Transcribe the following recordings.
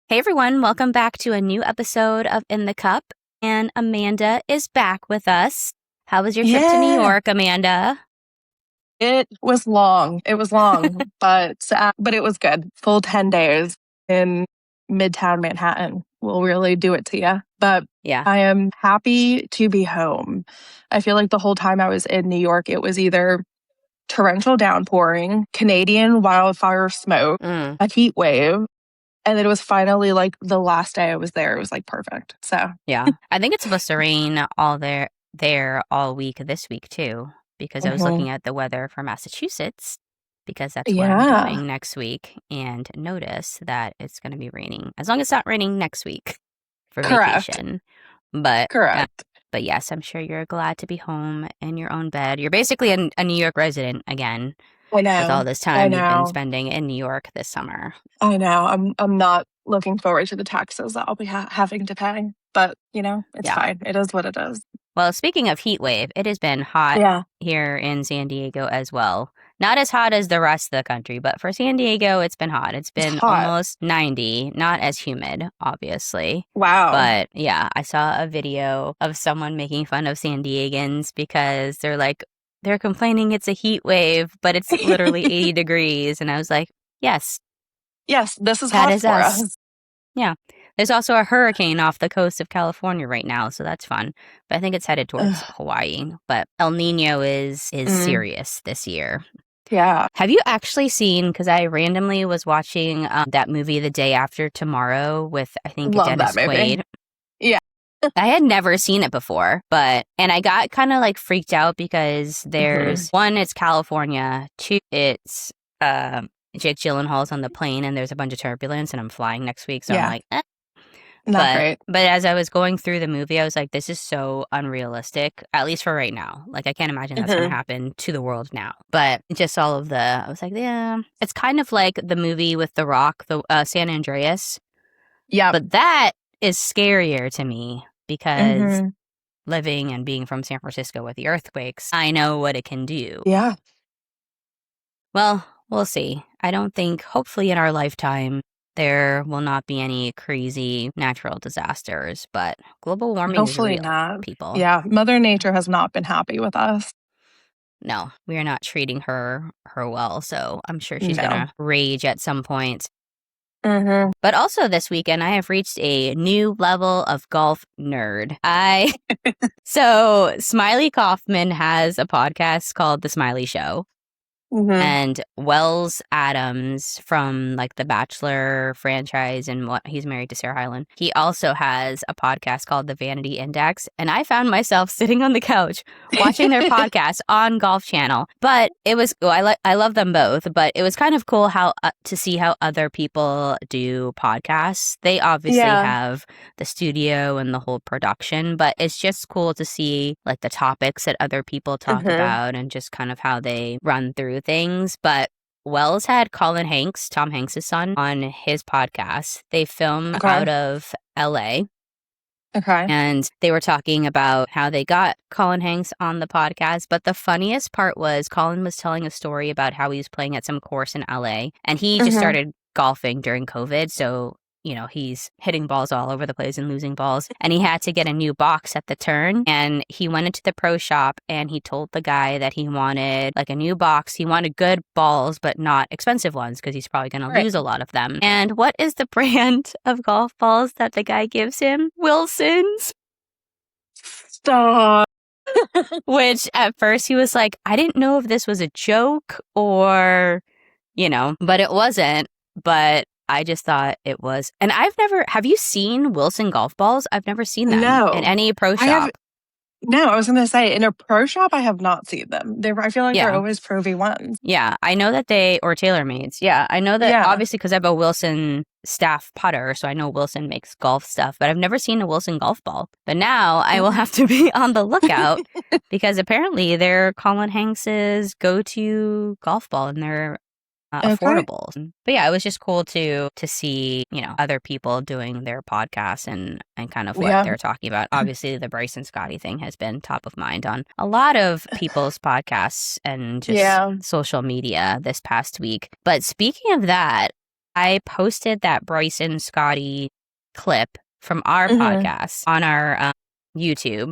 Hey everyone, welcome back to a new episode of In the Cup. And Amanda is back with us. How was your trip to New York, Amanda? It was long. But it was good. Full 10 days in Midtown Manhattan will really do it to you. But Yeah. I am happy to be home. I feel like the whole time I was in New York, it was either torrential downpouring, Canadian wildfire smoke, a heat wave, and then it was finally like the last day I was there. It was like perfect. So Yeah. I think it's supposed to rain there all week this week too, because I was looking at the weather for Massachusetts because that's where I'm going next week and notice that it's going to be raining as long as it's not raining next week for vacation. But Correct. But yes, I'm sure you're glad to be home in your own bed. You're basically a New York resident again. I know. With all this time you've been spending in New York this summer. I know. I'm not looking forward to the taxes that I'll be having to pay. But, it's fine. It is what it is. Well, speaking of heat wave, it has been hot here in San Diego as well. Not as hot as the rest of the country, but for San Diego, it's been hot. It's been almost 90, not as humid, obviously. Wow. But yeah, I saw a video of someone making fun of San Diegans because they're complaining it's a heat wave, but it's literally 80 degrees. And I was like, yes. Yes, this is hot for us. Yeah. There's also a hurricane off the coast of California right now, so that's fun. But I think it's headed towards Hawaii. But El Nino is serious this year. Yeah. Have you actually seen, because I randomly was watching that movie The Day After Tomorrow with, I think, Dennis Quaid. Yeah. I had never seen it before, and I got kind of like freaked out because there's one, it's California, two, it's Jake Gyllenhaal's on the plane and there's a bunch of turbulence and I'm flying next week, so I'm like, Not great. But as I was going through the movie, I was like, this is so unrealistic, at least for right now. Like, I can't imagine that's going to happen to the world now. But just all of I was like, yeah, it's kind of like the movie with The Rock, the San Andreas. Yeah. But that is scarier to me because living and being from San Francisco with the earthquakes, I know what it can do. Yeah. Well, we'll see. I don't think, hopefully in our lifetime, there will not be any crazy natural disasters, but global warming is real, not. people. Yeah, Mother Nature has not been happy with us. No, we are not treating her well, so I'm sure she's going to rage at some point. But also this weekend, I have reached a new level of golf nerd. So Smiley Kaufman has a podcast called The Smiley Show. And Wells Adams from like the Bachelor franchise and he's married to Sarah Hyland. He also has a podcast called The Vanity Index. And I found myself sitting on the couch watching their podcast on Golf Channel. But it was, I love them both, but it was kind of cool to see how other people do podcasts. They obviously have the studio and the whole production, but it's just cool to see like the topics that other people talk about and just kind of how they run through things. But Wells had Colin Hanks, Tom Hanks' son, on his podcast. They film out of LA. And they were talking about how they got Colin Hanks on the podcast. But the funniest part was Colin was telling a story about how he was playing at some course in LA and he just started golfing during COVID. So he's hitting balls all over the place and losing balls. And he had to get a new box at the turn. And he went into the pro shop and he told the guy that he wanted like a new box. He wanted good balls, but not expensive ones because he's probably going to lose a lot of them. And what is the brand of golf balls that the guy gives him? Wilson's. Stop. Which at first he was like, I didn't know if this was a joke or, but it wasn't. But I just thought it was. And have you seen Wilson golf balls? I've never seen them in any pro shop. No, I was going to say, in a pro shop, I have not seen them. I feel like they're always Pro V1s. Yeah, I know that or TaylorMades. Yeah, I know that obviously because I have a Wilson staff putter, so I know Wilson makes golf stuff, but I've never seen a Wilson golf ball. But now I will have to be on the lookout because apparently they're Colin Hanks's go-to golf ball and they're affordable. But yeah, it was just cool to see, other people doing their podcasts and kind of what they're talking about. Obviously, the Bryce and Scottie thing has been top of mind on a lot of people's podcasts and just social media this past week. But speaking of that, I posted that Bryson Scottie clip from our podcast on our YouTube.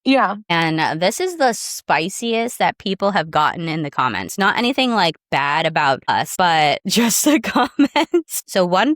Yeah. And this is the spiciest that people have gotten in the comments. Not anything like bad about us, but just the comments. So one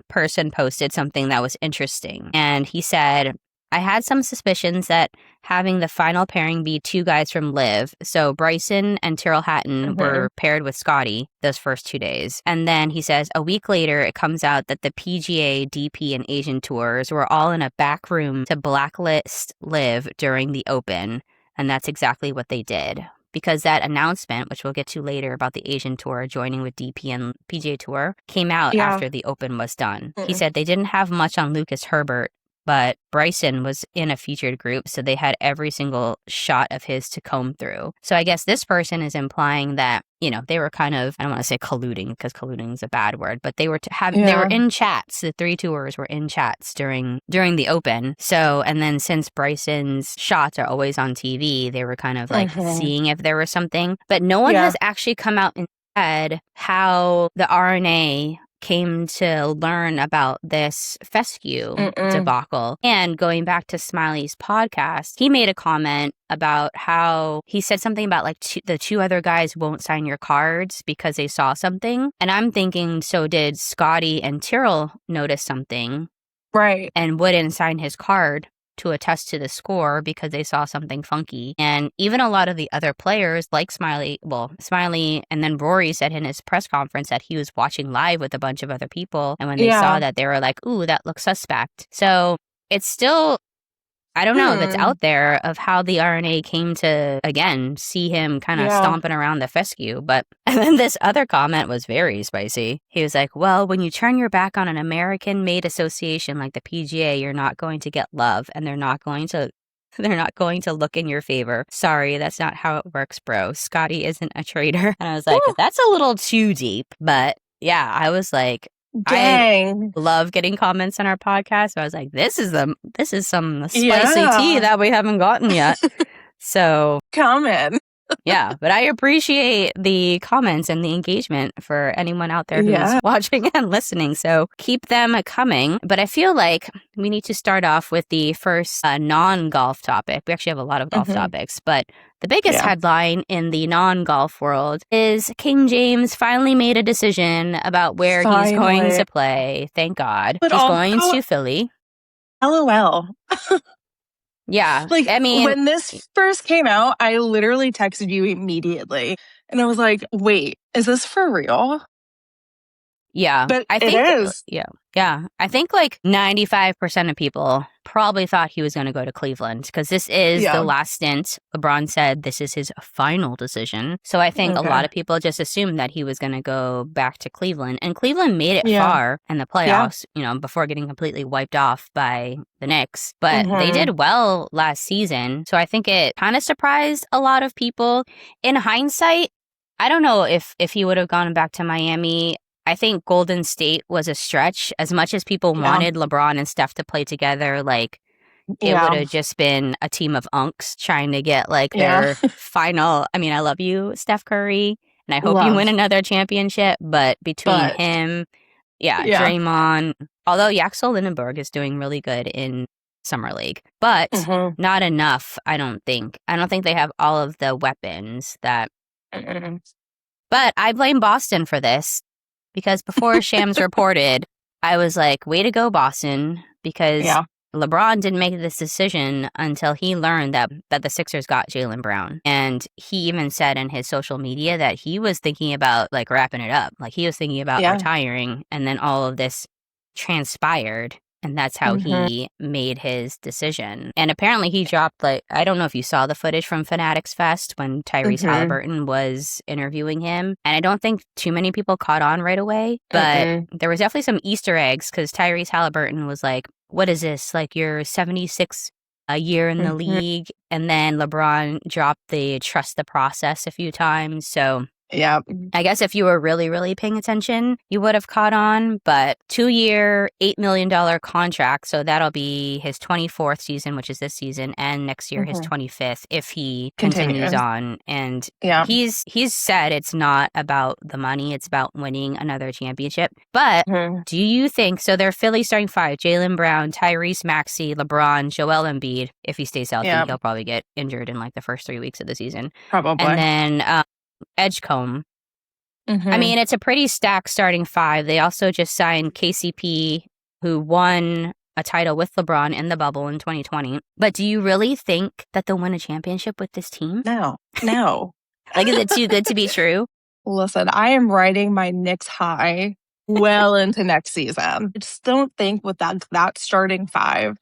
person posted something that was interesting. And he said, I had some suspicions that having the final pairing be two guys from LIV, so Bryson and Tyrrell Hatton were paired with Scottie those first 2 days. And then he says, a week later, it comes out that the PGA, DP, and Asian tours were all in a back room to blacklist LIV during the Open. And that's exactly what they did. Because that announcement, which we'll get to later about the Asian tour joining with DP and PGA Tour, came out after the Open was done. He said they didn't have much on Lucas Herbert, but Bryson was in a featured group, so they had every single shot of his to comb through. So I guess this person is implying that, you know, they were kind of, I don't want to say colluding because colluding is a bad word, but they were they were in chats. The three tours were in chats during the Open. So, and then since Bryson's shots are always on TV, they were kind of like seeing if there was something. But no one has actually come out and said how the RNA came to learn about this fescue debacle. And going back to Smiley's podcast, he made a comment about how he said something about like the two other guys won't sign your cards because they saw something. And I'm thinking, so did Scottie and Tyrrell notice something? Right. And wouldn't sign his card to attest to the score because they saw something funky. And even a lot of the other players like Smiley, and then Rory said in his press conference that he was watching live with a bunch of other people. And when they saw that, they were like, ooh, that looks suspect. So it's still, I don't know if it's out there of how the RNA came to, again, see him kind of stomping around the fescue. But, and then this other comment was very spicy. He was like, well, when you turn your back on an American-made association like the PGA, you're not going to get love, and they're not going to look in your favor. Sorry, that's not how it works, bro. Scottie isn't a traitor. And I was like, that's a little too deep. But yeah, I was like, dang. I love getting comments on our podcast. So I was like, this is some spicy tea that we haven't gotten yet. So comment. Yeah, but I appreciate the comments and the engagement for anyone out there who's watching and listening. So keep them coming. But I feel like we need to start off with the first non-golf topic. We actually have a lot of golf topics, but the biggest headline in the non-golf world is King James finally made a decision about where he's going to play. Thank God. But he's going to Philly. LOL. Yeah. Like, I mean, when this first came out, I literally texted you immediately. And I was like, wait, is this for real? Yeah. But I think it is. Yeah. I think like 95% of people probably thought he was going to go to Cleveland because this is the last stint. LeBron said this is his final decision. So I think a lot of people just assumed that he was going to go back to Cleveland. And Cleveland made it far in the playoffs, you know, before getting completely wiped off by the Knicks. But they did well last season. So I think it kind of surprised a lot of people. In hindsight, I don't know if he would have gone back to Miami. I think Golden State was a stretch. As much as people wanted LeBron and Steph to play together, like it would have just been a team of unks trying to get like their final. I mean, I love you, Steph Curry, and I hope you win another championship. But between him, Draymond, although Yaxel Lindenberg is doing really good in Summer League, but not enough, I don't think. I don't think they have all of the weapons that. But I blame Boston for this. Because before Shams reported, I was like, way to go, Boston. Because LeBron didn't make this decision until he learned that the Sixers got Jaylen Brown. And he even said in his social media that he was thinking about like wrapping it up. Like he was thinking about retiring. And then all of this transpired. And that's how he made his decision. And apparently he dropped, like, I don't know if you saw the footage from Fanatics Fest when Tyrese Halliburton was interviewing him. And I don't think too many people caught on right away. But there was definitely some Easter eggs because Tyrese Halliburton was like, what is this? Like, you're 76 a year in the league. And then LeBron dropped the trust the process a few times. So Yeah. I guess if you were really, really paying attention, you would have caught on. But 2-year, $8 million contract. So that'll be his 24th season, which is this season, and next year his 25th if he continues on. And he's said it's not about the money, it's about winning another championship. But do you think, so they're Philly starting 5, Jaylen Brown, Tyrese Maxey, LeBron, Joel Embiid. If he stays healthy, he'll probably get injured in like the first 3 weeks of the season. Probably. And then Edgecombe. I mean, it's a pretty stacked starting 5. They also just signed KCP, who won a title with LeBron in the bubble in 2020. But do you really think that they'll win a championship with this team? No. Like, is it too good to be true? Listen, I am riding my Knicks high well into next season. I just don't think with that starting 5,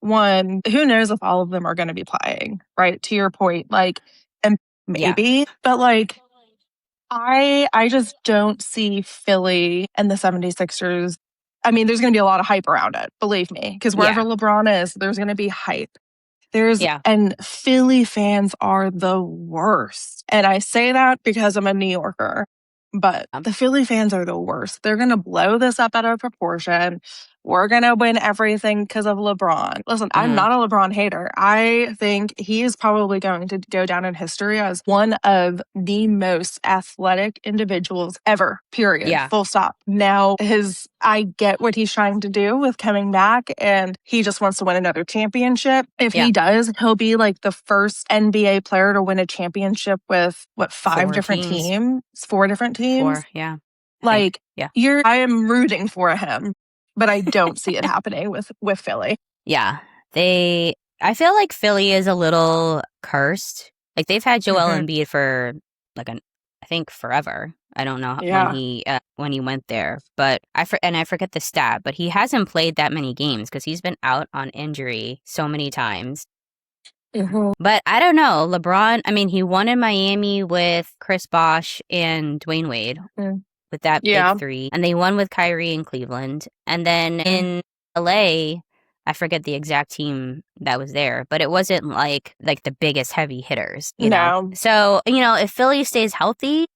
one, who knows if all of them are going to be playing, right? To your point, like, and maybe, but like, I just don't see Philly and the 76ers. I mean, there's going to be a lot of hype around it, believe me, because wherever LeBron is, there's going to be hype. And Philly fans are the worst. And I say that because I'm a New Yorker, but the Philly fans are the worst. They're going to blow this up out of proportion. We're going to win everything because of LeBron. Listen, I'm not a LeBron hater. I think he is probably going to go down in history as one of the most athletic individuals ever, period. Yeah. Full stop. Now, I get what he's trying to do with coming back, and he just wants to win another championship. If he does, he'll be like the first NBA player to win a championship with, 5 different teams? 4 different teams? 4, yeah. Like, I am rooting for him. But I don't see it happening with Philly. Yeah. I feel like Philly is a little cursed. Like, they've had Joel Embiid for like I think forever. I don't know when he went there, but I forget the stat, but he hasn't played that many games because he's been out on injury so many times. But I don't know. LeBron, I mean, he won in Miami with Chris Bosh and Dwayne Wade. With that big 3. And they won with Kyrie in Cleveland. And then in LA, I forget the exact team that was there, but it wasn't like the biggest heavy hitters, you know? So, if Philly stays healthy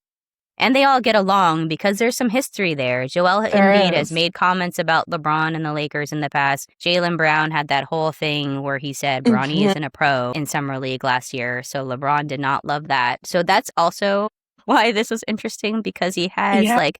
and they all get along, because there's some history there. Joel Embiid has made comments about LeBron and the Lakers in the past. Jaylen Brown had that whole thing where he said Bronny isn't a pro in Summer League last year. So LeBron did not love that. So that's also why this was interesting, because he has like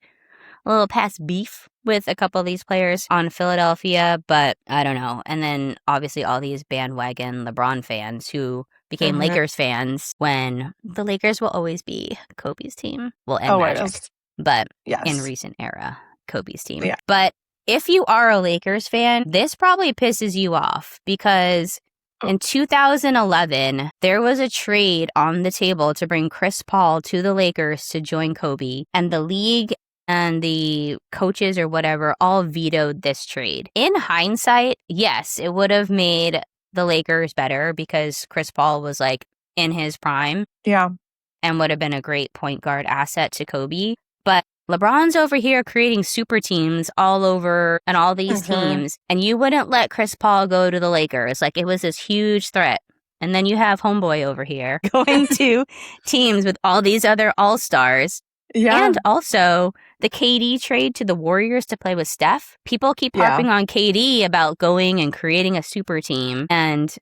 a little past beef with a couple of these players on Philadelphia, but I don't know. And then obviously all these bandwagon LeBron fans who became Lakers fans when the Lakers will always be Kobe's team. Well, and Magic, but in recent era, Kobe's team. Yeah. But if you are a Lakers fan, this probably pisses you off, because in 2011, there was a trade on the table to bring Chris Paul to the Lakers to join Kobe, and the league and the coaches or whatever all vetoed this trade. In hindsight, yes, it would have made the Lakers better because Chris Paul was like in his prime. Yeah. And would have been a great point guard asset to Kobe. But LeBron's over here creating super teams all over and all these teams, and you wouldn't let Chris Paul go to the Lakers. Like, it was this huge threat. And then you have homeboy over here going to teams with all these other all-stars. Yeah. And also the KD trade to the Warriors to play with Steph. People keep harping on KD about going and creating a super team. And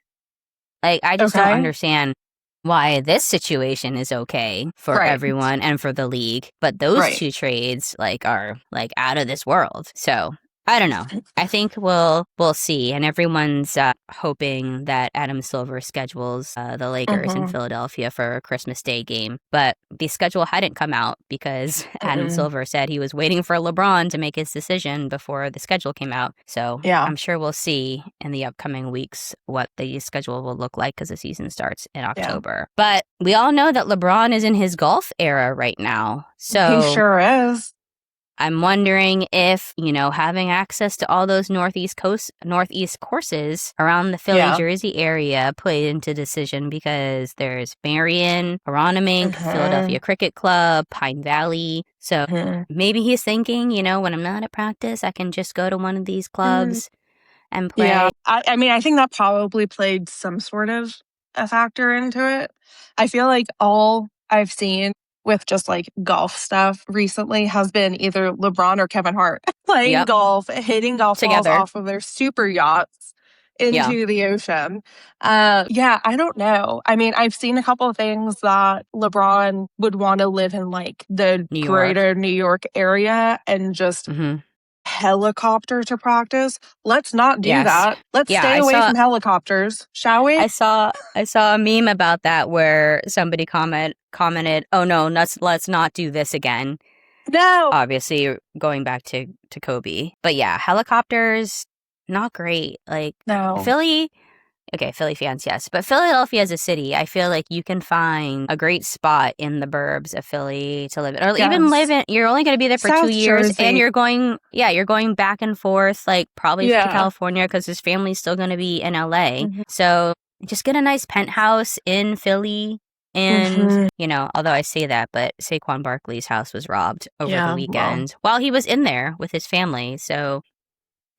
like, I just don't understand why this situation is okay for everyone and for the league, but those two trades are out of this world. So I don't know. I think we'll see, and everyone's hoping that Adam Silver schedules the Lakers in Philadelphia for a Christmas Day game. But the schedule hadn't come out because Adam Silver said he was waiting for LeBron to make his decision before the schedule came out. So I'm sure we'll see in the upcoming weeks what the schedule will look like, because the season starts in October. But we all know that LeBron is in his golf era right now. So he sure is. I'm wondering if, having access to all those Northeast courses around the Philly, Jersey area played into decision, because there's Marion, Aronimink, Philadelphia Cricket Club, Pine Valley. So maybe he's thinking, when I'm not at practice, I can just go to one of these clubs and play. Yeah, I mean, I think that probably played some sort of a factor into it. I feel like all I've seen with just like golf stuff recently has been either LeBron or Kevin Hart playing golf, hitting golf balls off of their super yachts into the ocean. I don't know. I mean, I've seen a couple of things that LeBron would want to live in like the greater New York area and just helicopter to practice. Let's not do that. Let's stay away from helicopters, shall we? I saw a meme about that where somebody commented, "Oh no, let's not do this again." No. Obviously going back to Kobe. But yeah, helicopters not great. Like Philly fans, yes. But Philadelphia as a city, I feel like you can find a great spot in the burbs of Philly to live in. Or even live in, you're only going to be there for South 2 years. Jersey. And you're going back and forth, like probably to California because his family's still going to be in LA. So just get a nice penthouse in Philly. And, although I say that, but Saquon Barkley's house was robbed over the weekend while he was in there with his family. So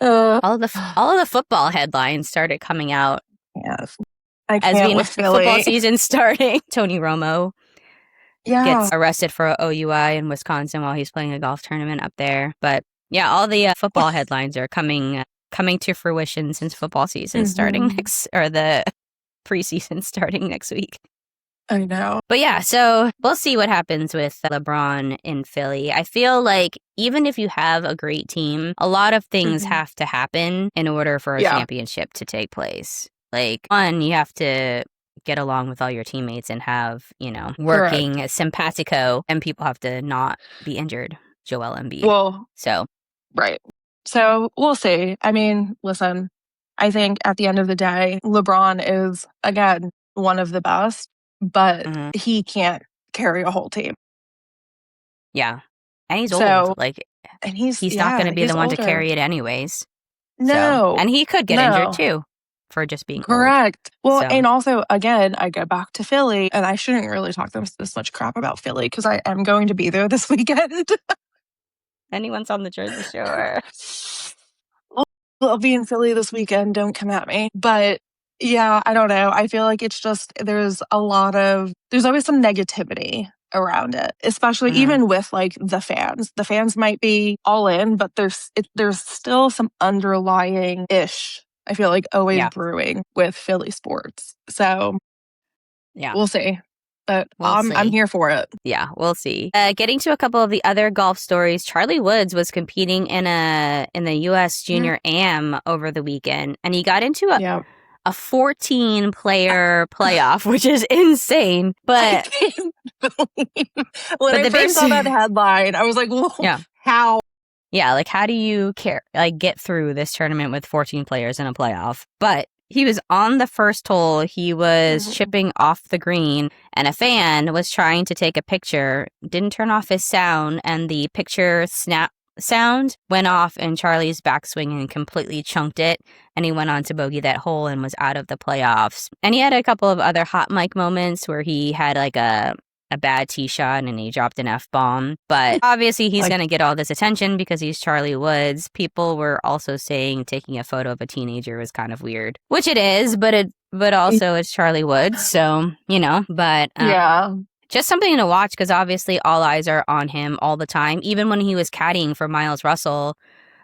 all of the football headlines started coming out. Yes. Football season starting. Tony Romo gets arrested for OUI in Wisconsin while he's playing a golf tournament up there. But yeah, all the football headlines are coming to fruition since football season starting the preseason starting next week. I know. But yeah, so we'll see what happens with LeBron in Philly. I feel like even if you have a great team, a lot of things have to happen in order for a championship to take place. Like, one, you have to get along with all your teammates and have, working simpatico, and people have to not be injured. Joel Embiid. Well, right. So we'll see. I mean, listen, I think at the end of the day, LeBron is, again, one of the best, but he can't carry a whole team. Yeah. And he's old. And he's not going to be the one to carry it anyways. No. And he could get injured too for just being correct. Old. Well, and also, again, I go back to Philly, and I shouldn't really talk this much crap about Philly because I am going to be there this weekend. Anyone's on the Jersey Shore. I'll be in Philly this weekend. Don't come at me. But yeah, I don't know. I feel like it's just, there's always some negativity around it, especially even with like the fans. The fans might be all in, but there's still some underlying ish, I feel like, always brewing with Philly sports. So we'll see. But I'm here for it. Yeah, we'll see. Getting to a couple of the other golf stories, Charlie Woods was competing in the U.S. Junior Am over the weekend, and he got into a 14-player playoff, which is insane. But when I first saw that headline, I was like, "Whoa, how?" Yeah, like how do you get through this tournament with 14 players in a playoff? But he was on the first hole. He was chipping off the green, and a fan was trying to take a picture, didn't turn off his sound, and the picture snap sound went off in Charlie's backswing and completely chunked it, and he went on to bogey that hole and was out of the playoffs. And he had a couple of other hot mic moments where he had like a bad tee shot and he dropped an F-bomb. But obviously he's going to get all this attention because he's Charlie Woods. People were also saying taking a photo of a teenager was kind of weird, which it is, but also it's Charlie Woods. So, but just something to watch because obviously all eyes are on him all the time. Even when he was caddying for Miles Russell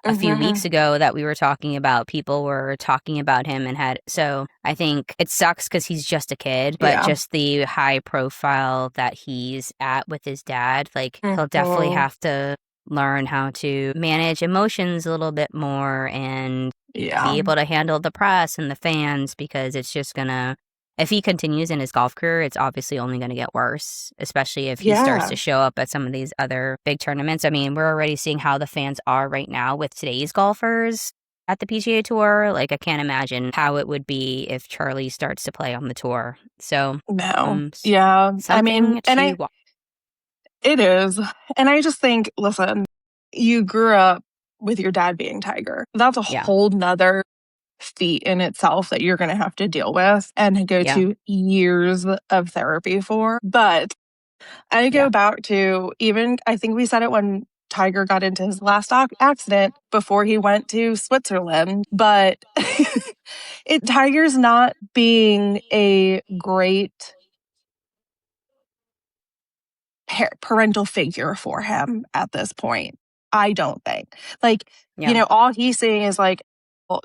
a few weeks ago that we were talking about, people were talking about him so I think it sucks because he's just a kid, but just the high profile that he's at with his dad, like he'll definitely have to learn how to manage emotions a little bit more and be able to handle the press and the fans, because it's just gonna, if he continues in his golf career, it's obviously only going to get worse, especially if he starts to show up at some of these other big tournaments. I mean, we're already seeing how the fans are right now with today's golfers at the PGA Tour. Like, I can't imagine how it would be if Charlie starts to play on the tour. So, no. I mean, it is. And I just think, listen, you grew up with your dad being Tiger. That's a whole nother feat in itself that you're going to have to deal with and go to years of therapy for. But I go back to I think we said it when Tiger got into his last accident before he went to Switzerland, but Tiger's not being a great parental figure for him at this point. I don't think. Like, all he's saying is like, well,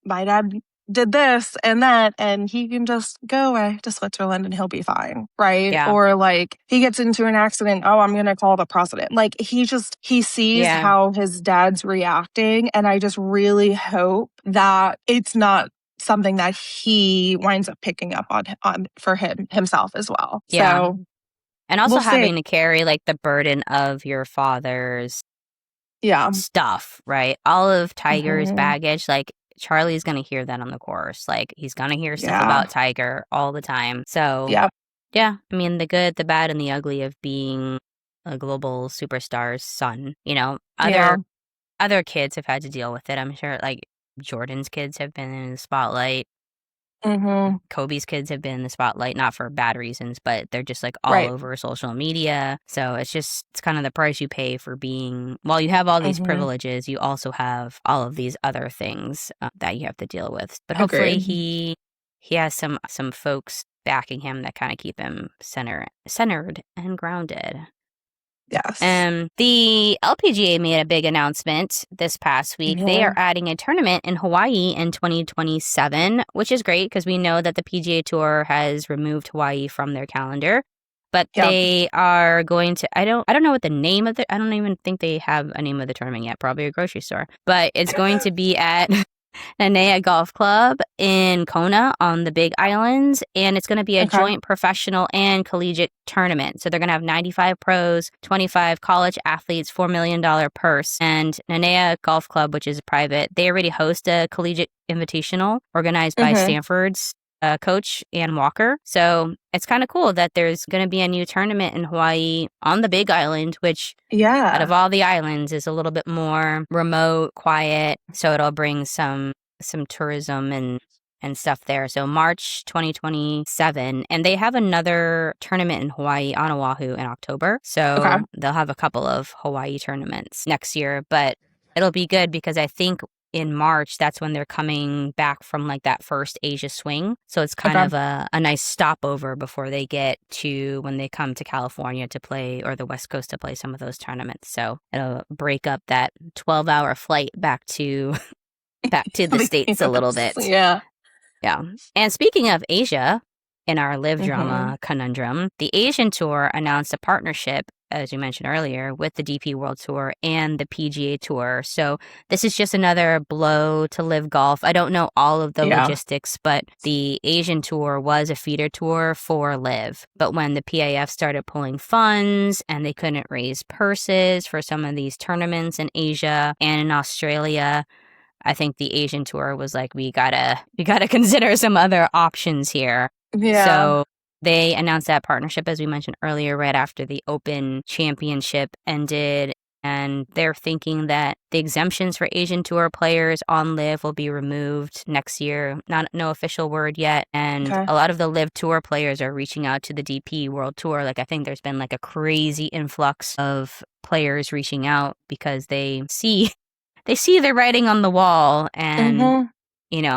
my dad did this and that, and he can just go away to Switzerland and he'll be fine, right? Yeah. Or like he gets into an accident, oh, I'm gonna call the president. Like he sees how his dad's reacting, and I just really hope that it's not something that he winds up picking up on for himself as well. Yeah. So, and also having to carry like the burden of your father's stuff, right? All of Tiger's baggage, like Charlie's going to hear that on the course. Like he's going to hear stuff about Tiger all the time. So yeah, I mean, the good, the bad, and the ugly of being a global superstar's son, other kids have had to deal with it. I'm sure like Jordan's kids have been in the spotlight. Kobe's kids have been in the spotlight, not for bad reasons, but they're just like all over social media. So it's kind of the price you pay for being, while you have all these privileges, you also have all of these other things that you have to deal with. But hopefully he has some folks backing him that kind of keep him centered and grounded. Yes. The LPGA made a big announcement this past week. They are adding a tournament in Hawaii in 2027, which is great because we know that the PGA Tour has removed Hawaii from their calendar. But they are going to, I don't know what the name of I don't even think they have a name of the tournament yet, probably a grocery store. But it's going to be at Nanea Golf Club in Kona on the Big Islands, and it's going to be a joint professional and collegiate tournament. So they're going to have 95 pros, 25 college athletes, $4 million purse. And Nanea Golf Club, which is private, they already host a collegiate invitational organized by Stanford's coach Ann Walker. So it's kind of cool that there's going to be a new tournament in Hawaii on the Big Island, which out of all the islands is a little bit more remote, quiet. So it'll bring some tourism and stuff there. So March 2027, and they have another tournament in Hawaii on Oahu in October. So they'll have a couple of Hawaii tournaments next year, but it'll be good because I think in March, that's when they're coming back from like that first Asia swing. So it's kind of a nice stopover before they get to when they come to California to play, or the West Coast to play some of those tournaments. So it'll break up that 12-hour flight back to the States a little bit. Yeah. And speaking of Asia, in our LIV drama conundrum, the Asian Tour announced a partnership, as you mentioned earlier, with the DP World Tour and the PGA Tour. So this is just another blow to LIV Golf. I don't know all of the logistics, but the Asian Tour was a feeder tour for LIV. But when the PIF started pulling funds and they couldn't raise purses for some of these tournaments in Asia and in Australia, I think the Asian Tour was like, we gotta consider some other options here. Yeah. So they announced that partnership, as we mentioned earlier, right after the Open Championship ended. And they're thinking that the exemptions for Asian Tour players on LIV will be removed next year. No official word yet. And a lot of the LIV Tour players are reaching out to the DP World Tour. Like, I think there's been like a crazy influx of players reaching out because they see the writing on the wall, and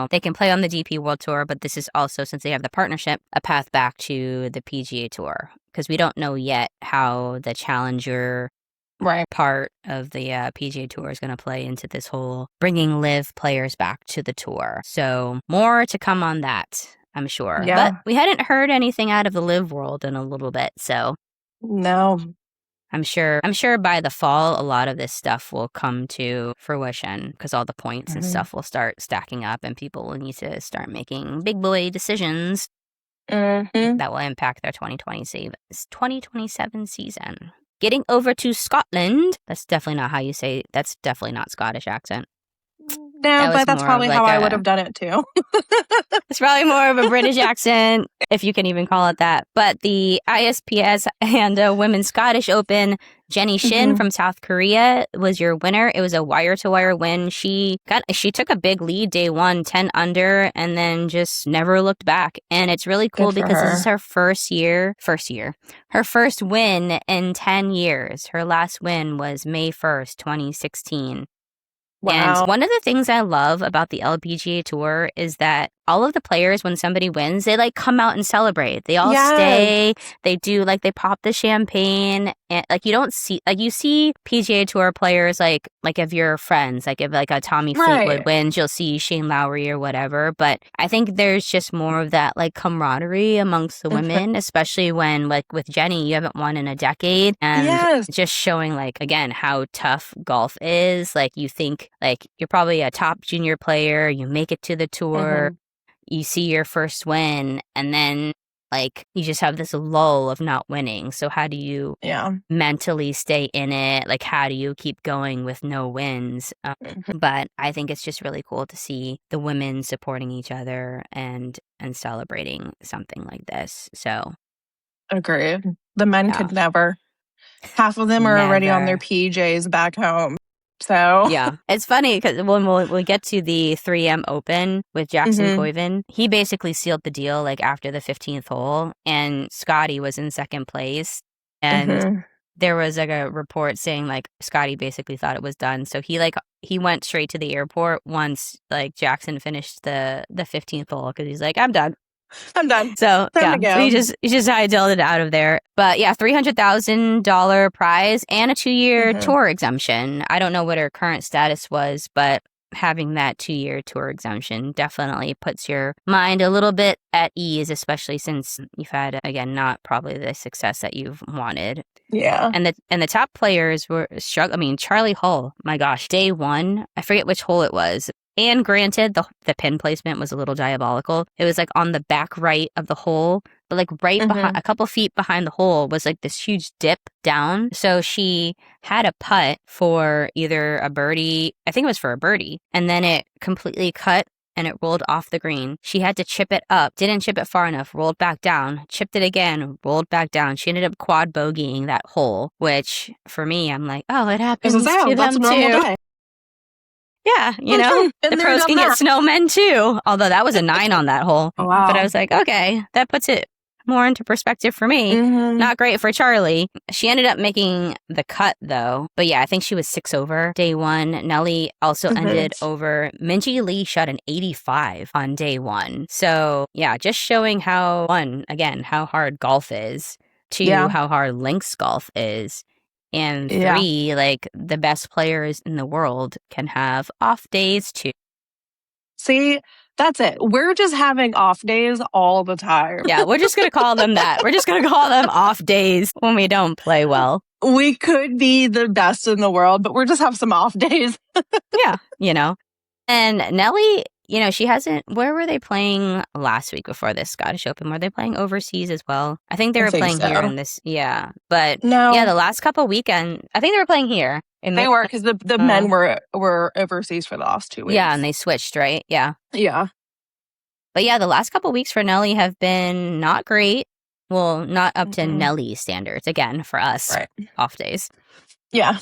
they can play on the DP World Tour, but this is also, since they have the partnership, a path back to the PGA Tour, because we don't know yet how the Challenger part of the PGA Tour is going to play into this whole bringing LIV players back to the tour. So more to come on that, I'm sure. Yeah. But we hadn't heard anything out of the LIV world in a little bit, so no. I'm sure by the fall, a lot of this stuff will come to fruition because all the points and stuff will start stacking up, and people will need to start making big boy decisions that will impact their 2027 season. Getting over to Scotland. That's definitely not how you say it. That's definitely not Scottish accent. No, but that's probably how I would have done it too. It's probably more of a British accent, if you can even call it that. But the ISPS and Women's Scottish Open, Jenny Shin from South Korea was your winner. It was a wire-to-wire win. She took a big lead day one, 10 under, and then just never looked back. And it's really cool because this is her first win in 10 years. Her last win was May 1st, 2016. Wow. And one of the things I love about the LPGA Tour is that all of the players, when somebody wins, they like come out and celebrate. They all stay. They do like they pop the champagne, and like you don't see like you see PGA Tour players like if you're friends, like if like a Tommy Fleetwood wins, you'll see Shane Lowry or whatever. But I think there's just more of that like camaraderie amongst the women, especially when like with Jenny, you haven't won in a decade, and just showing like again how tough golf is. Like you think like you're probably a top junior player, you make it to the tour. You see your first win, and then like you just have this lull of not winning. So how do you mentally stay in it? Like how do you keep going with no wins? But I think it's just really cool to see the women supporting each other and celebrating something like this. So agreed. The men could never. Half of them are already on their PJs back home. So yeah, it's funny because when we'll get to the 3M Open with Jackson Koivun, he basically sealed the deal like after the 15th hole, and Scottie was in second place, and there was like a report saying like Scottie basically thought it was done, so he went straight to the airport once like Jackson finished the 15th hole because he's like, I'm done. So Time to go. So he just hightailed it out of there. But yeah, $300,000 prize and a 2-year tour exemption. I don't know what her current status was, but having that 2-year tour exemption definitely puts your mind a little bit at ease, especially since you've had, again, not probably the success that you've wanted. Yeah. And the top players were struggling. I mean, Charlie Hull, my gosh, day one, I forget which hole it was. And granted, the pin placement was a little diabolical. It was like on the back right of the hole, but like right behind, a couple feet behind the hole was like this huge dip down. So she had a putt for either a birdie, I think it was for a birdie, and then it completely cut and it rolled off the green. She had to chip it up, didn't chip it far enough, rolled back down, chipped it again, rolled back down. She ended up quad bogeying that hole, which for me, I'm like, oh, it happens to them too. Yeah, you know, the pros can get snowmen too. Although that was a 9 on that hole. Oh, wow. But I was like, okay, that puts it more into perspective for me. Not great for Charlie. She ended up making the cut though. But yeah, I think she was 6 over day one. Nelly also ended over. Minjee Lee shot an 85 on day one. So yeah, just showing how, one, again, how hard golf is. 2, how hard links golf is. And 3, like the best players in the world can have off days too. See, that's it. We're just having off days all the time. Yeah, we're just going to call them that. We're just going to call them off days when we don't play well. We could be the best in the world, but we're just have some off days. Yeah, you know. And Nelly, you know, she hasn't, where were they playing last week before this Scottish Open? Were they playing overseas as well? I think they were playing here in this, But the last couple weekends, I think they were playing here. They were, because the men were overseas for the last 2 weeks. Yeah, and they switched, right? Yeah. Yeah. But yeah, the last couple weeks for Nelly have been not great. Well, not up to Nelly standards, again, for us, off days. Yeah.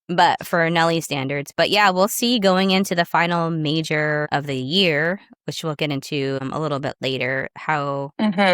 But for Nelly standards. But yeah, we'll see going into the final major of the year, which we'll get into a little bit later, how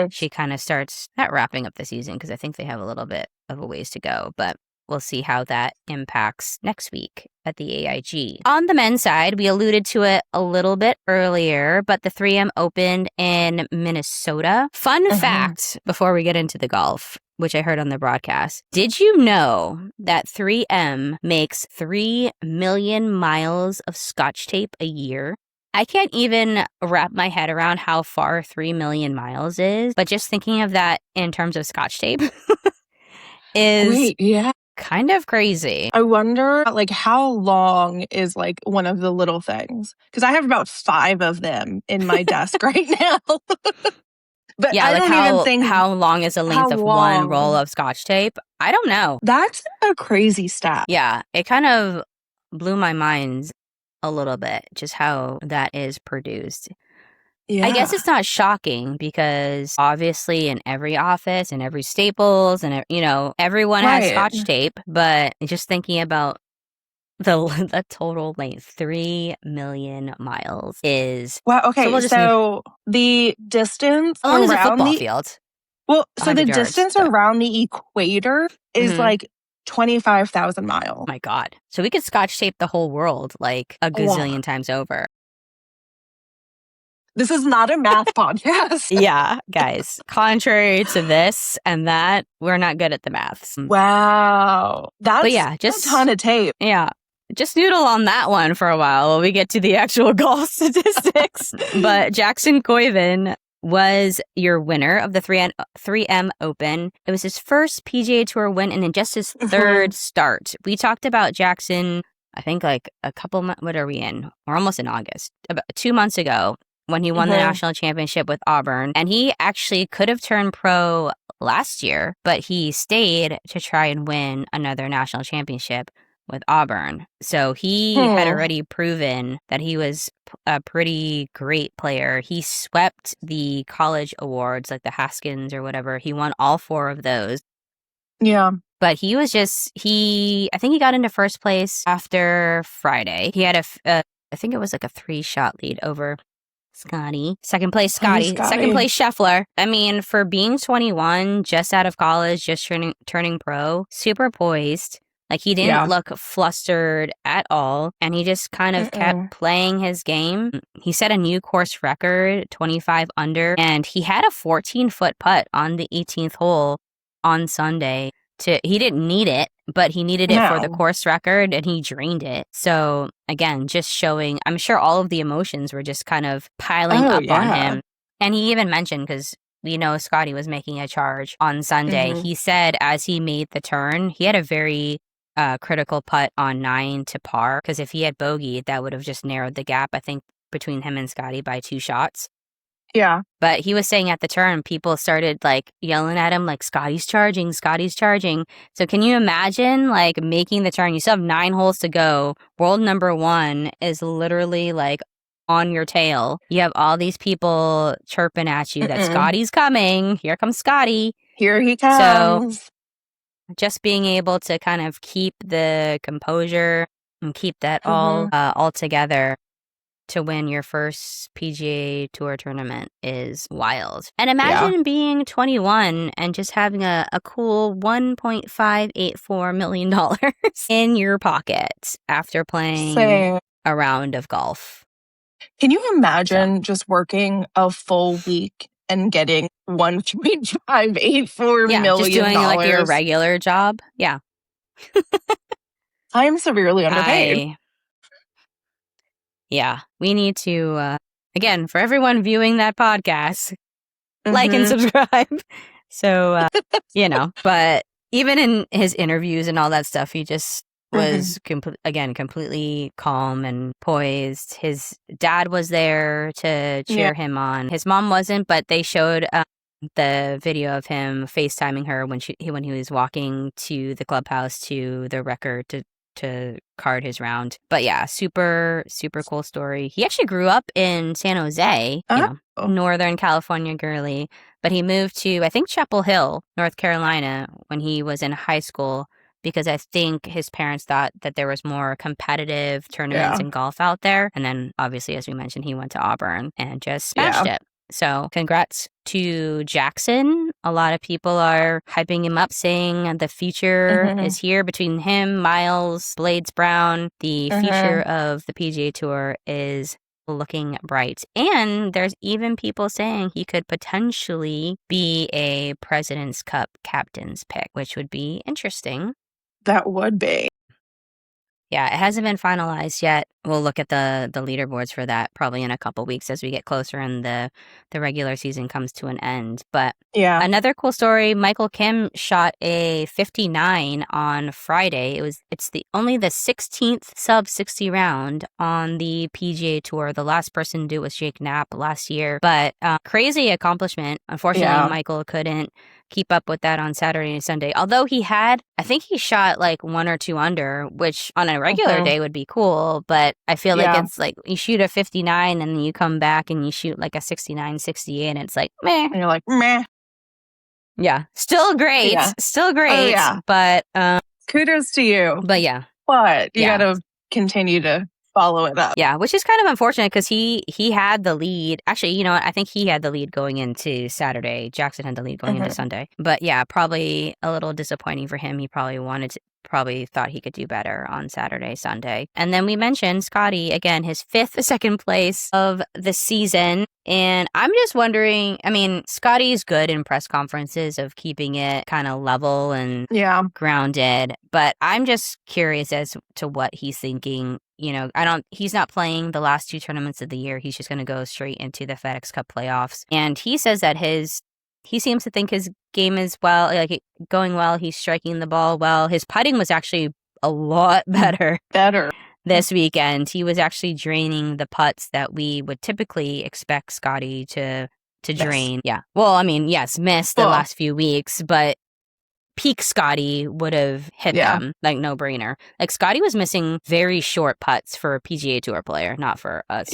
she kind of starts, not wrapping up the season, because I think they have a little bit of a ways to go, but we'll see how that impacts next week at the AIG. On the men's side, we alluded to it a little bit earlier, but the 3M opened in Minnesota. Fun fact before we get into the golf, which I heard on the broadcast. Did you know that 3M makes 3 million miles of Scotch tape a year? I can't even wrap my head around how far 3 million miles is, but just thinking of that in terms of Scotch tape is kind of crazy. I wonder, like, how long is, like, one of the little things? Because I have about 5 of them in my desk right now. But yeah, I don't even think how long is the length of one roll of Scotch tape? I don't know. That's a crazy stat. Yeah, it kind of blew my mind a little bit, just how that is produced. Yeah. I guess it's not shocking because obviously in every office and every Staples and, you know, everyone has Scotch tape, but just thinking about the total length, 3 million miles is... Wow, okay, so the distance around a football field. Well, so the distance around the equator is like 25,000 miles. Oh my God. So we could Scotch tape the whole world like a gazillion times over. This is not a math podcast. Yeah, guys. Contrary to this and that, we're not good at the maths. Wow. That's a ton of tape. Yeah. Just noodle on that one for a while while we get to the actual golf statistics. But Jackson Koivun was your winner of the 3M Open. It was his first PGA Tour win and in just his third start. We talked about Jackson, I think like a couple months, what are we in? We're almost in August. About 2 months ago when he won the national championship with Auburn. And he actually could have turned pro last year, but he stayed to try and win another national championship with Auburn. So he had already proven that he was a pretty great player. He swept the college awards, like the Haskins or whatever. He won all 4 of those. Yeah. But he was I think he got into first place after Friday. He had I think it was like a 3-shot lead over Scottie. Second place, Scottie. Second place, Scheffler. I mean, for being 21, just out of college, just turning pro, super poised. Like, he didn't look flustered at all, and he just kind of kept playing his game. He set a new course record, 25 under, and he had a 14-foot putt on the 18th hole on Sunday. He didn't need it, but he needed it for the course record, and he drained it. So, again, just showing, I'm sure all of the emotions were just kind of piling up on him. And he even mentioned, because Scottie was making a charge on Sunday, he said as he made the turn, he had a very critical putt on 9 to par, because if he had bogeyed, that would have just narrowed the gap, I think, between him and Scottie by 2 shots. Yeah. But he was saying at the turn, people started like yelling at him, like, Scottie's charging, Scottie's charging. So can you imagine like making the turn? You still have 9 holes to go. World number 1 is literally like on your tail. You have all these people chirping at you that Scottie's coming. Here comes Scottie. Here he comes. So just being able to kind of keep the composure and keep that all together to win your first PGA Tour tournament is wild. And imagine being 21 and just having a cool $1.584 million in your pocket after playing a round of golf. Can you imagine just working a full week and getting $1.584 million? Just doing like your regular job. Yeah. I am severely underpaid. Yeah, we need to, again, for everyone viewing that podcast, like and subscribe. So, but even in his interviews and all that stuff, he just was, completely calm and poised. His dad was there to cheer him on. His mom wasn't, but they showed the video of him FaceTiming her when he was walking to the clubhouse to the record to card his round. But yeah, super, super cool story. He actually grew up in San Jose, Northern California girly, but he moved to, I think, Chapel Hill, North Carolina when he was in high school, because I think his parents thought that there was more competitive tournaments in golf out there. And then obviously, as we mentioned, he went to Auburn and just smashed it. So congrats to Jackson. A lot of people are hyping him up, saying the future is here between him, Miles, Blades Brown. The future of the PGA Tour is looking bright. And there's even people saying he could potentially be a President's Cup captain's pick, which would be interesting. That would be. Yeah, it hasn't been finalized yet. We'll look at the leaderboards for that probably in a couple weeks as we get closer and the regular season comes to an end. But another cool story, Michael Kim shot a 59 on Friday. It's only the 16th sub 60 round on the PGA Tour. The last person to do it was Jake Knapp last year. But crazy accomplishment. Unfortunately, Michael couldn't keep up with that on Saturday and Sunday. Although I think he shot like 1 or 2 under, which on a regular day would be cool. But I feel like it's like you shoot a 59 and then you come back and you shoot like a 69, 68 and it's like, meh. And you're like, meh. Yeah. Still great. Still great. Oh, yeah. But kudos to you. But yeah. But you got to continue to follow it up. Yeah, which is kind of unfortunate because he had the lead. Actually, you know what? I think he had the lead going into Saturday. Jackson had the lead going into Sunday. But yeah, probably a little disappointing for him. He probably thought he could do better on Saturday, Sunday. And then we mentioned Scottie, again, his 5th second place of the season. And I'm just wondering, I mean, Scottie's good in press conferences of keeping it kind of level and grounded. But I'm just curious as to what he's thinking. You know, he's not playing the last 2 tournaments of the year. He's just going to go straight into the FedEx Cup playoffs. And he says that he seems to think his game is going well. He's striking the ball well. His putting was actually a lot better this weekend. He was actually draining the putts that we would typically expect Scottie to drain. Yeah. Well, I mean, yes, missed the last few weeks, but peak Scottie would have hit them, like no brainer. Like Scottie was missing very short putts for a PGA Tour player, not for us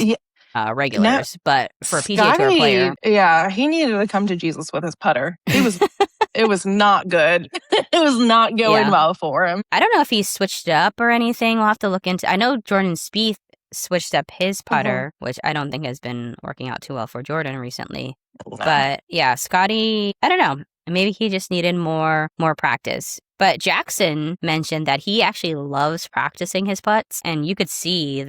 regulars, but for a PGA Tour player. Yeah, he needed to come to Jesus with his putter. It was not good. It was not going well for him. I don't know if he switched it up or anything. We'll have to look into. I know Jordan Spieth switched up his putter, which I don't think has been working out too well for Jordan recently. But yeah, Scottie, I don't know. Maybe he just needed more practice. But Jackson mentioned that he actually loves practicing his putts, and you could see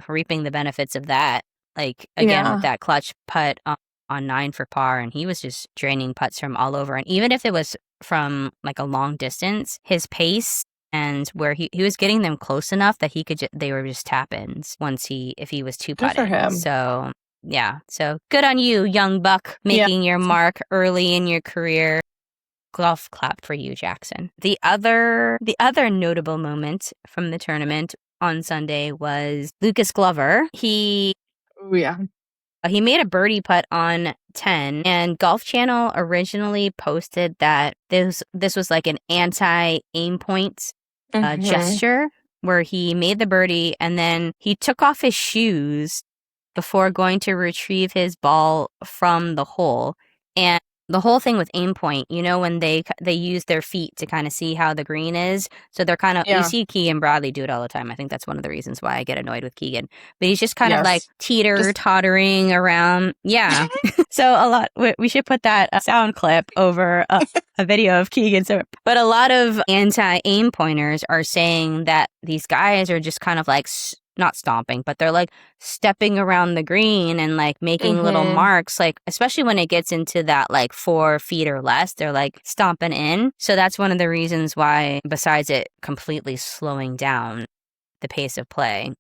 reaping the benefits of that. Like, again, with that clutch putt on 9 for par, and he was just draining putts from all over. And even if it was from like a long distance, his pace and where he was getting them close enough that they were just tap-ins if he was 2 putting. Good for him. So yeah, so good on you, young buck, making your mark early in your career. Golf clap for you, Jackson. The other notable moment from the tournament on Sunday was Lucas Glover. He made a birdie putt on 10, and Golf Channel originally posted that this was like an anti-aim point gesture where he made the birdie and then he took off his shoes before going to retrieve his ball from the hole. And the whole thing with aim point, you know, when they use their feet to kind of see how the green is. So they're kind of, you see Keegan Bradley do it all the time. I think that's one of the reasons why I get annoyed with Keegan. But he's just kind of like tottering around. Yeah. So we should put that sound clip over a video of Keegan. But a lot of anti-aim pointers are saying that these guys are just kind of like not stomping, but they're like stepping around the green and like making little marks, like especially when it gets into that like 4 feet or less, they're like stomping in. So that's one of the reasons why, besides it completely slowing down the pace of play,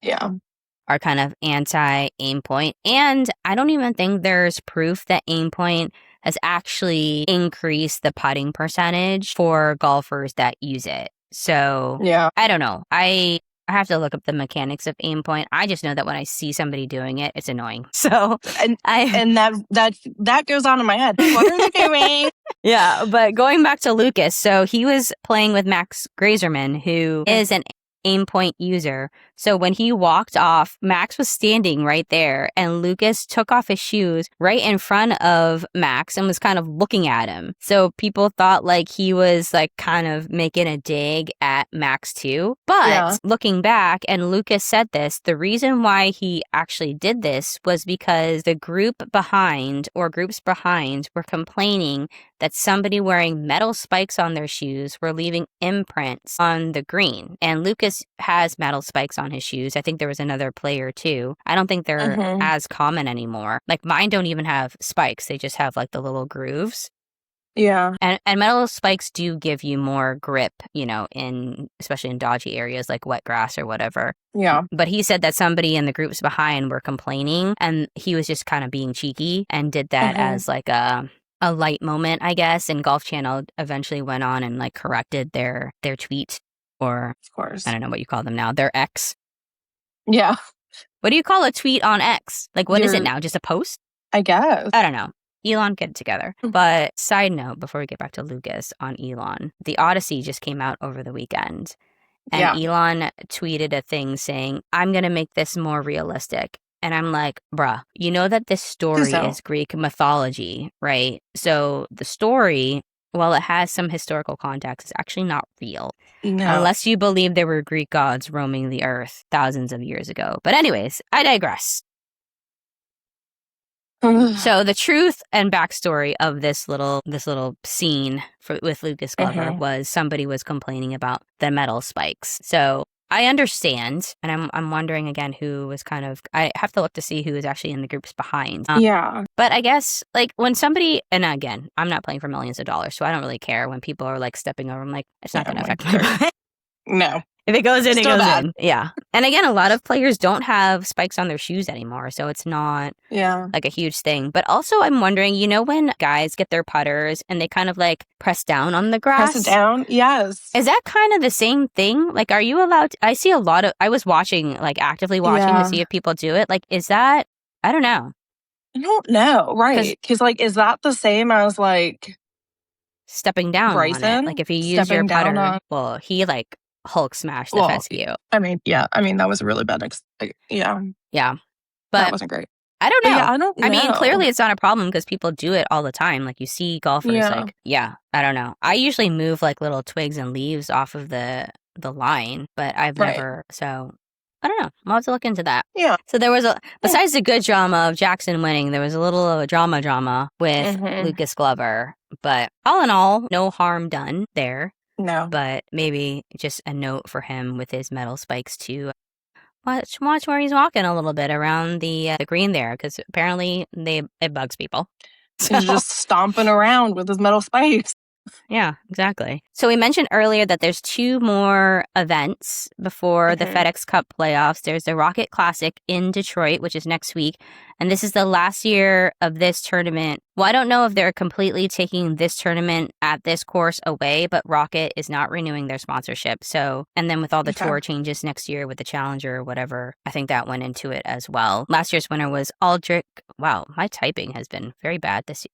are kind of anti-aim point. And I don't even think there's proof that aim point has actually increased the putting percentage for golfers that use it. So I don't know. I have to look up the mechanics of aim point. I just know that when I see somebody doing it, it's annoying. So that goes on in my head. What are they doing? Yeah, but going back to Lucas, so he was playing with Max Grazerman, who is an aim point user. So when he walked off, Max was standing right there, and Lucas took off his shoes right in front of Max and was kind of looking at him. So people thought like he was like kind of making a dig at Max too. But looking back, and Lucas said this, the reason why he actually did this was because the groups behind were complaining that somebody wearing metal spikes on their shoes were leaving imprints on the green. And Lucas has metal spikes on his shoes. I think there was another player too. I don't think they're as common anymore. Like mine don't even have spikes. They just have like the little grooves. Yeah. And metal spikes do give you more grip, you know, especially in dodgy areas like wet grass or whatever. Yeah. But he said that somebody in the groups behind were complaining, and he was just kind of being cheeky and did that as like a light moment, I guess. And Golf Channel eventually went on and like corrected their tweet, or of course, I don't know what you call them now. Their X. Yeah. What do you call a tweet on X? Like, what is it now? Just a post? I guess. I don't know. Elon, get it together. But side note, before we get back to Lucas on Elon, the Odyssey just came out over the weekend. And Elon tweeted a thing saying, I'm going to make this more realistic. And I'm like, bruh, you know that this story is Greek mythology, right? So the story while it has some historical context, it's actually not real. No. Unless you believe there were Greek gods roaming the earth thousands of years ago. But anyways, I digress. So the truth and backstory of this little scene with Lucas Glover was somebody was complaining about the metal spikes. So I understand, and I'm wondering again who was kind of, I have to look to see who is actually in the groups behind. Yeah. But I guess like when somebody, and again, I'm not playing for millions of dollars, so I don't really care when people are like stepping over. I'm like, it's not going to affect me. No. If it goes in, Still it goes bad. in. Yeah. And again, a lot of players don't have spikes on their shoes anymore, so it's not like a huge thing. But also I'm wondering, you know, when guys get their putters and they kind of like press down on the grass? Press it down? Yes. Is that kind of the same thing? Like, are you allowed I see a lot of, I was watching, like actively watching to see if people do it. Like, is that, I don't know. I don't know. Right. Because like, is that the same as like stepping down Bryson? on it? Like if you use your putter, well, he like Hulk smashed the fescue. I mean, yeah. I mean, that was a really bad, Yeah. But that wasn't great. I don't know. Yeah, I don't know. I mean, clearly it's not a problem because people do it all the time. Like you see golfers like, I don't know. I usually move like little twigs and leaves off of the line, but I've never, so I don't know. I'll have to look into that. Yeah. So there was besides the good drama of Jackson winning, there was a little of a drama with Lucas Glover. But all in all, no harm done there. No. But maybe just a note for him with his metal spikes to watch where he's walking a little bit around the green there, because apparently it bugs people. So. He's just stomping around with his metal spikes. Yeah, exactly. So we mentioned earlier that there's 2 more events before the FedEx Cup playoffs. There's the Rocket Classic in Detroit, which is next week. And this is the last year of this tournament. Well, I don't know if they're completely taking this tournament at this course away, but Rocket is not renewing their sponsorship. So, and then with all the tour changes next year with the Challenger or whatever, I think that went into it as well. Last year's winner was Aldrich. Wow, my typing has been very bad this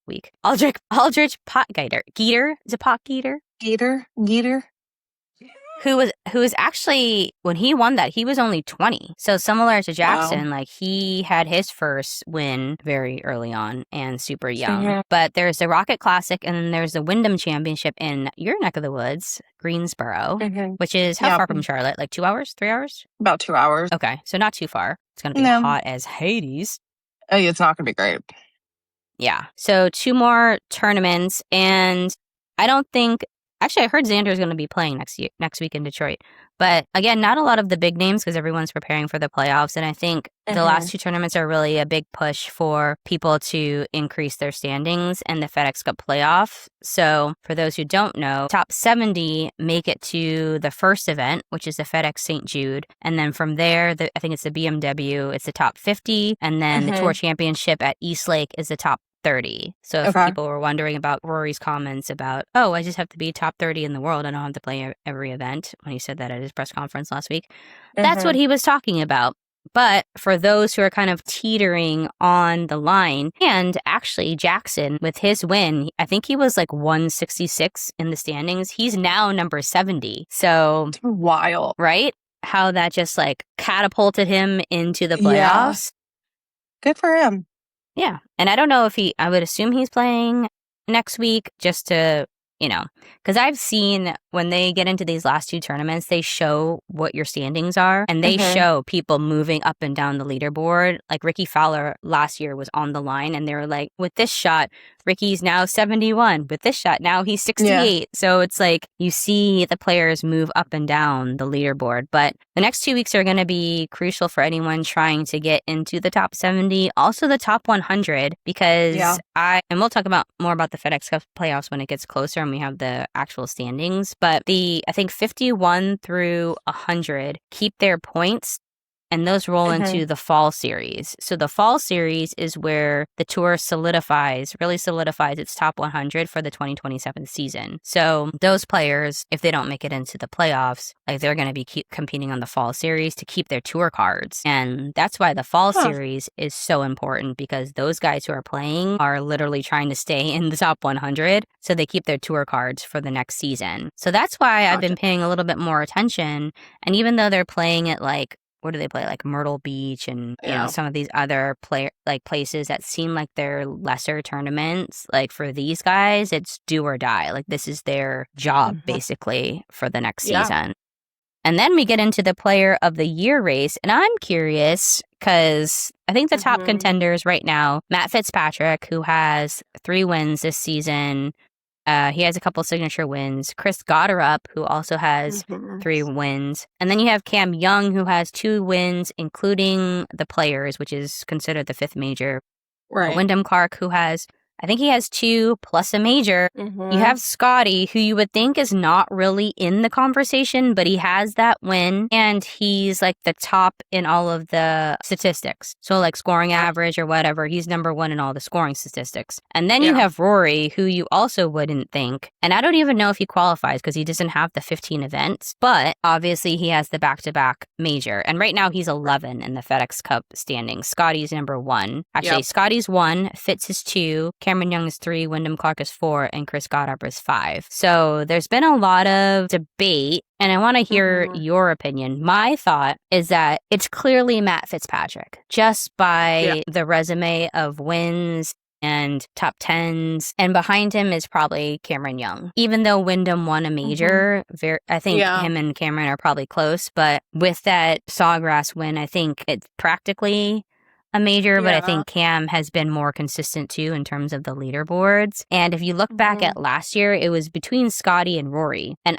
week. Aldrich Geeter. Is it Pot Geeter? Geeter. Who was actually, when he won that, he was only 20. So similar to Jackson, like he had his first win very early on and super young. But there's the Rocket Classic and then there's the Wyndham Championship in your neck of the woods, Greensboro, which is how far from Charlotte? Like 2 hours, 3 hours? About 2 hours. Okay, so not too far. It's going to be hot as Hades. It's not going to be great. Yeah. So 2 more tournaments, and I don't think, actually I heard Xander's going to be playing next week in Detroit. But again, not a lot of the big names because everyone's preparing for the playoffs. And I think the last 2 tournaments are really a big push for people to increase their standings in the FedEx Cup playoff. So for those who don't know, top 70 make it to the first event, which is the FedEx St. Jude. And then from there, I think it's the BMW, it's the top 50. And then the Tour Championship at Eastlake is the top 30. So if people were wondering about Rory's comments about, I just have to be top 30 in the world, I don't have to play every event, when he said that at his press conference last week, that's what he was talking about. But for those who are kind of teetering on the line, and actually Jackson, with his win, I think he was like 166 in the standings. He's now number 70. So it's wild, right? How that just like catapulted him into the playoffs. Good for him. Yeah. And I don't know if I would assume he's playing next week just to, because I've seen when they get into these last 2 tournaments, they show what your standings are and they show people moving up and down the leaderboard. Like Ricky Fowler last year was on the line and they were like, with this shot, Ricky's now 71. With this shot, now he's 68. Yeah. So it's like you see the players move up and down the leaderboard. But the next 2 weeks are going to be crucial for anyone trying to get into the top 70, also the top 100, because and we'll talk more about the FedEx Cup playoffs when it gets closer and we have the actual standings. But I think 51 through 100 keep their points. And those roll into the fall series. So the fall series is where the tour really solidifies its top 100 for the 2027 season. So those players, if they don't make it into the playoffs, like they're going to be competing on the fall series to keep their tour cards. And that's why the fall series is so important, because those guys who are playing are literally trying to stay in the top 100. So they keep their tour cards for the next season. So that's why I've been paying a little bit more attention. And even though they're playing at like what do they play? Like Myrtle Beach and, you know, some of these other places that seem like they're lesser tournaments. Like for these guys, it's do or die. Like this is their job basically for the next season. And then we get into the player of the year race. And I'm curious because I think the top contenders right now, Matt Fitzpatrick, who has 3 wins this season. He has a couple signature wins. Chris Gotterup, who also has 3 wins. And then you have Cam Young, who has 2 wins, including the Players, which is considered the 5th major. Right. Wyndham Clark, who has, I think he has 2 plus a major. You have Scottie, who you would think is not really in the conversation, but he has that win. And he's like the top in all of the statistics. So like scoring average or whatever, he's number 1 in all the scoring statistics. And then you have Rory, who you also wouldn't think. And I don't even know if he qualifies because he doesn't have the 15 events. But obviously he has the back-to-back major. And right now he's 11 in the FedEx Cup standings. Scottie's number 1. Actually, Scottie's 1, Fitz is 2. Cameron Young is 3, Wyndham Clark is 4, and Chris Gotterup is 5. So there's been a lot of debate, and I want to hear your opinion. My thought is that it's clearly Matt Fitzpatrick, just by the resume of wins and top 10s, and behind him is probably Cameron Young. Even though Wyndham won a major, I think him and Cameron are probably close, but with that Sawgrass win, I think it's practically a major, but I think Cam has been more consistent too in terms of the leaderboards. And if you look back at last year, it was between Scottie and Rory. And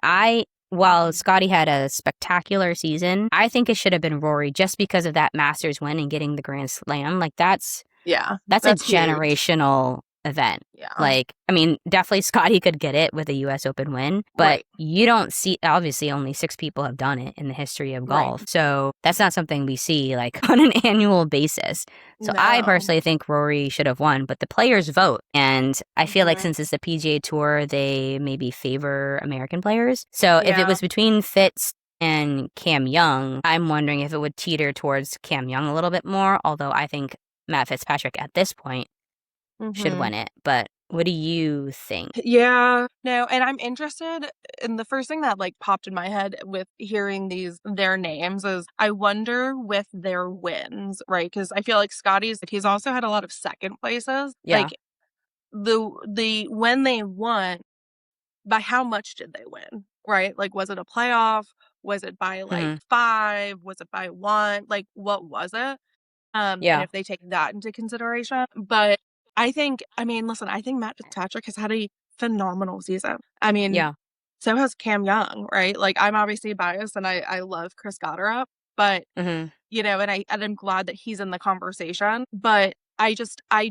while Scottie had a spectacular season, I think it should have been Rory just because of that Masters win and getting the Grand Slam. Like that's a generational event. Like, I mean, definitely Scottie could get it with a US Open win, but you don't see, obviously only 6 people have done it in the history of golf. So that's not something we see like on an annual basis. So I personally think Rory should have won, but the players vote. And I feel like since it's the PGA Tour, they maybe favor American players. So if it was between Fitz and Cam Young, I'm wondering if it would teeter towards Cam Young a little bit more, although I think Matt Fitzpatrick at this point should win it. But what do you think? No, and I'm interested in the first thing that like popped in my head with hearing their names is I wonder with their wins, right? Because I feel like he's also had a lot of second places. Like the when they won, by how much did they win? Right? Like was it a playoff? Was it by like 5? Was it by 1? Like what was it? And if they take that into consideration. But I think Matt Fitzpatrick has had a phenomenal season. I mean, so has Cam Young, right? Like, I'm obviously biased and I love Chris Gotterup, but, you know, and I'm glad that he's in the conversation. But I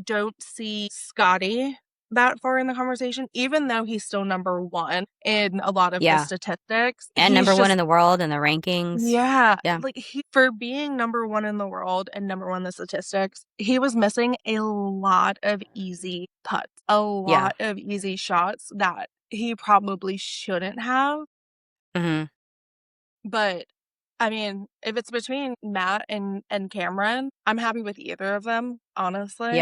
don't see Scottie that far in the conversation, even though he's still number 1 in a lot of the statistics. And number 1 in the world in the rankings. Like for being number 1 in the world and number 1 in the statistics, he was missing a lot of easy putts, a lot of easy shots that he probably shouldn't have. But I mean, if it's between Matt and Cameron, I'm happy with either of them, honestly.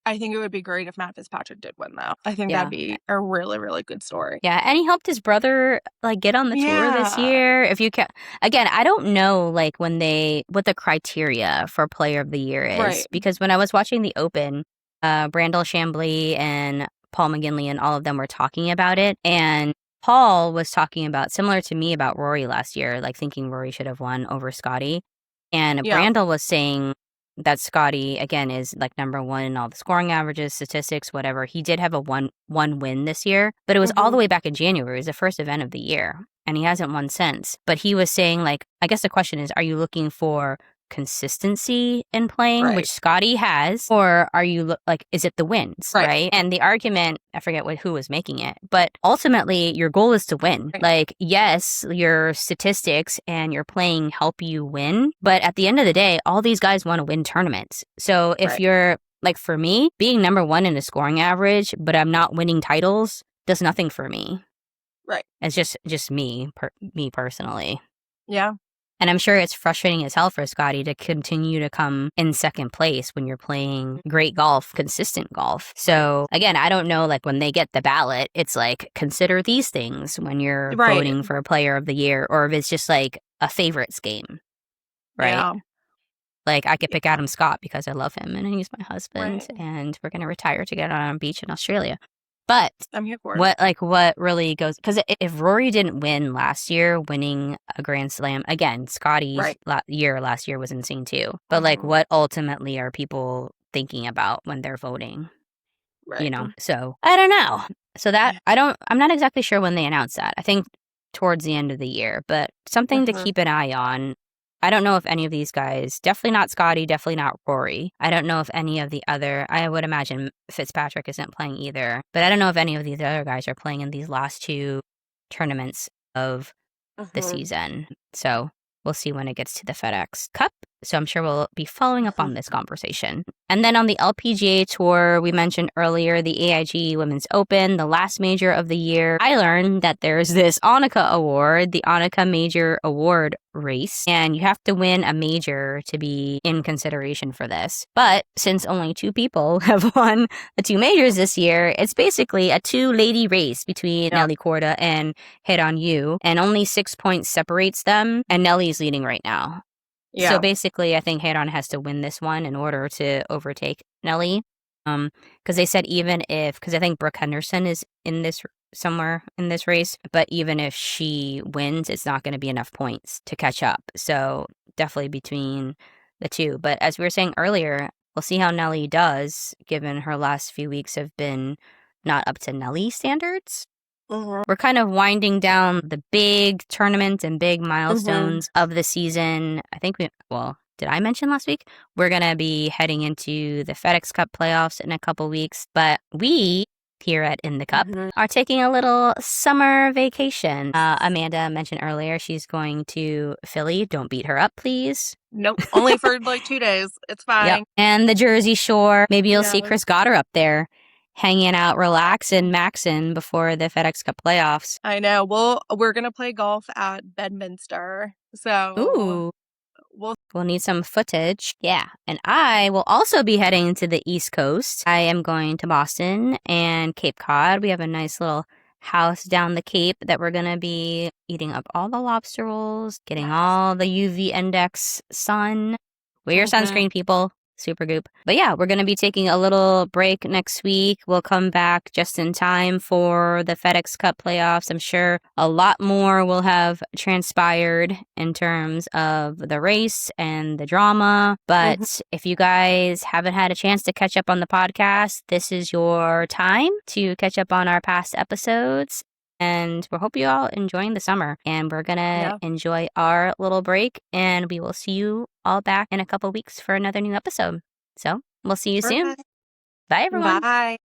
I think it would be great if Matt Fitzpatrick did win, though. I think that'd be a really, really good story. Yeah, and he helped his brother like get on the tour this year. If you can, again, I don't know like what the criteria for Player of the Year is, because when I was watching the Open, Brandel Chambly and Paul McGinley and all of them were talking about it, and Paul was talking about similar to me about Rory last year, like thinking Rory should have won over Scottie, and Brandel was saying that Scottie, again, is like number 1 in all the scoring averages, statistics, whatever. He did have a one win this year, but it was all the way back in January. It was the first event of the year, and he hasn't won since. But he was saying, like, I guess the question is, are you looking for consistency in playing, which Scottie has, or are you is it the wins, right? And the argument, I forget who was making it, but ultimately your goal is to win. Like, yes, your statistics and your playing help you win, but at the end of the day, all these guys want to win tournaments. So if you're like, for me, being number 1 in the scoring average, but I'm not winning titles does nothing for me. It's just me personally. And I'm sure it's frustrating as hell for Scottie to continue to come in second place when you're playing great golf, consistent golf. So again, I don't know, like when they get the ballot, it's like, consider these things when you're voting for a player of the year, or if it's just like a favorites game, right? Yeah. Like I could pick Adam Scott because I love him and he's my husband and we're going to retire together on a beach in Australia. But I'm here for it. What really goes, because if Rory didn't win last year, winning a Grand Slam, again, Scottie's last year was insane too. But like, what ultimately are people thinking about when they're voting? You know, so I don't know. So that I'm not exactly sure when they announce that. I think towards the end of the year, but something to keep an eye on. I don't know if any of these guys, definitely not Scottie, definitely not Rory. I don't know if any of the other, I would imagine Fitzpatrick isn't playing either, but I don't know if any of these other guys are playing in these last two tournaments of the season. So we'll see when it gets to the FedEx Cup. So I'm sure we'll be following up on this conversation. And then on the LPGA Tour, we mentioned earlier the AIG Women's Open, the last major of the year. I learned that there's this Annika Award, the Annika Major Award race, and you have to win a major to be in consideration for this. But since only 2 people have won the 2 majors this year, it's basically a 2-lady race between Nelly Korda and Hit On You, and only 6 points separates them, and Nelly's leading right now. Yeah. So basically, I think Hit-On has to win this one in order to overtake Nelly. Because they said even if, because I think Brooke Henderson is in this somewhere in this race, but even if she wins, it's not going to be enough points to catch up. So definitely between the two. But as we were saying earlier, we'll see how Nelly does, given her last few weeks have been not up to Nelly standards. We're kind of winding down the big tournaments and big milestones of the season. I think did I mention last week? We're going to be heading into the FedEx Cup playoffs in a couple weeks, but we here at In the Cup are taking a little summer vacation. Amanda mentioned earlier she's going to Philly. Don't beat her up, please. Nope, only for like 2 days. It's fine. Yep. And the Jersey Shore. Maybe you'll see Chris Goddard up there, hanging out, relaxing, maxing before the FedEx Cup playoffs. I know. We're going to play golf at Bedminster. So we'll need some footage. Yeah. And I will also be heading to the East Coast. I am going to Boston and Cape Cod. We have a nice little house down the Cape that we're going to be eating up all the lobster rolls, getting all the UV index sun. Wear your sunscreen, people. Super goop. But yeah, we're going to be taking a little break next week. We'll come back just in time for the FedEx Cup playoffs. I'm sure a lot more will have transpired in terms of the race and the drama. But if you guys haven't had a chance to catch up on the podcast, this is your time to catch up on our past episodes. And we hope you all enjoying the summer. And we're going to enjoy our little break. And we will see you all back in a couple weeks for another new episode. So we'll see you soon. Bye, everyone. Bye.